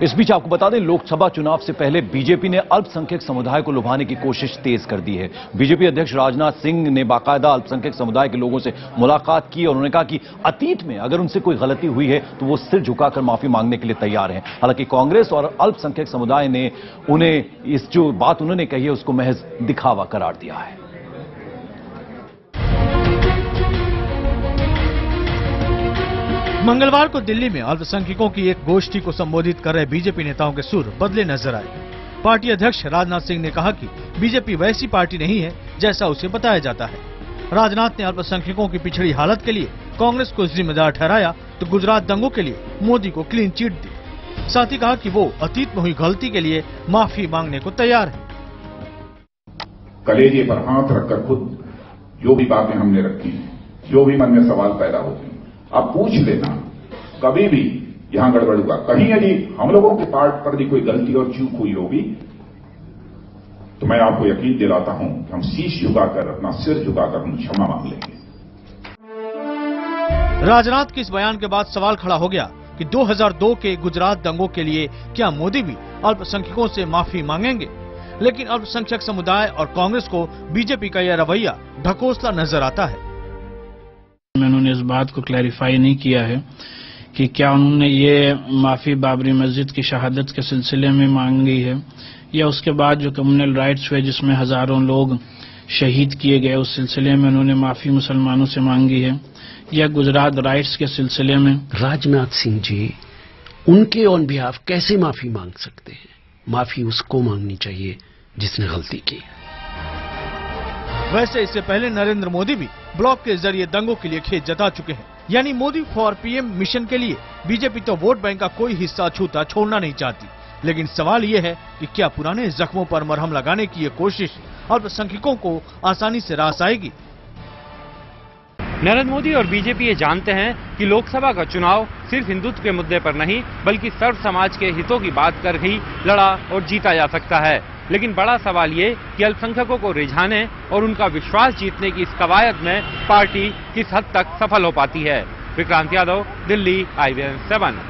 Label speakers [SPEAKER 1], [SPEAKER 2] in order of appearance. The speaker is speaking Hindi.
[SPEAKER 1] इस बीच आपको बता दें, लोकसभा चुनाव से पहले बीजेपी ने अल्पसंख्यक समुदाय को लुभाने की कोशिश तेज कर दी है। बीजेपी अध्यक्ष राजनाथ सिंह ने बाकायदा अल्पसंख्यक समुदाय के लोगों से मुलाकात की और उन्होंने कहा कि अतीत में अगर उनसे कोई गलती हुई है तो वो सिर झुकाकर माफी मांगने के लिए तैयार हैं। हालांकि कांग्रेस और अल्पसंख्यक समुदाय ने उन्हें इस जो बात उन्होंने कही है उसको महज दिखावा करार दिया है।
[SPEAKER 2] मंगलवार को दिल्ली में अल्पसंख्यकों की एक गोष्ठी को संबोधित कर रहे बीजेपी नेताओं के सुर बदले नजर आए। पार्टी अध्यक्ष राजनाथ सिंह ने कहा कि बीजेपी वैसी पार्टी नहीं है जैसा उसे बताया जाता है। राजनाथ ने अल्पसंख्यकों की पिछड़ी हालत के लिए कांग्रेस को जिम्मेदार ठहराया तो गुजरात दंगों के लिए मोदी को क्लीन चिट दी। साथ ही कहा कि वो अतीत में हुई गलती के लिए माफी मांगने को तैयार है।
[SPEAKER 3] कलेजे पर हाथ रखकर खुद जो भी बातें हमने रखी, जो भी मन में सवाल पैदा होते हैं, आप पूछ लेना कभी भी यहां गड़बड़ हुआ, कहीं यदि हम लोगों के पार्ट पर भी कोई गलती और चूक हुई होगी तो मैं आपको यकीन दिलाता हूं कि हम शीश झुकाकर, अपना सिर झुकाकर हम क्षमा मांग लेंगे।
[SPEAKER 2] राजनाथ के इस बयान के बाद सवाल खड़ा हो गया कि 2002 के गुजरात दंगों के लिए क्या मोदी भी अल्पसंख्यकों से माफी मांगेंगे? लेकिन अल्पसंख्यक समुदाय और कांग्रेस को बीजेपी का यह रवैया ढकोसला नजर आता है।
[SPEAKER 4] उन्होंने इस बात को क्लैरिफाई नहीं किया है कि क्या उन्होंने ये माफी बाबरी मस्जिद की शहादत के सिलसिले में मांगी है या उसके बाद जो कम्युनल राइट्स हुए जिसमें हजारों लोग शहीद किए गए उस सिलसिले में उन्होंने माफी मुसलमानों से मांगी है या गुजरात राइट्स के सिलसिले में।
[SPEAKER 5] राजनाथ सिंह जी उनके ऑन बिहाफ कैसे माफी मांग सकते हैं? माफी उसको मांगनी चाहिए जिसने गलती की।
[SPEAKER 2] वैसे इससे पहले नरेंद्र मोदी भी ब्लॉग के जरिए दंगों के लिए खेद जता चुके हैं। यानी मोदी फॉर पीएम मिशन के लिए बीजेपी तो वोट बैंक का कोई हिस्सा छूता छोड़ना नहीं चाहती। लेकिन सवाल ये है कि क्या पुराने जख्मों पर मरहम लगाने की ये कोशिश अल्पसंख्यकों को आसानी से रास आएगी?
[SPEAKER 6] नरेंद्र मोदी और बीजेपी ये जानते हैं कि लोकसभा का चुनाव सिर्फ हिंदुत्व के मुद्दे पर नहीं बल्कि सर्व समाज के हितों की बात कर ही लड़ा और जीता जा सकता है। लेकिन बड़ा सवाल ये कि अल्पसंख्यकों को रिझाने और उनका विश्वास जीतने की इस कवायद में पार्टी किस हद तक सफल हो पाती है। विक्रांत यादव, दिल्ली, IVN 7।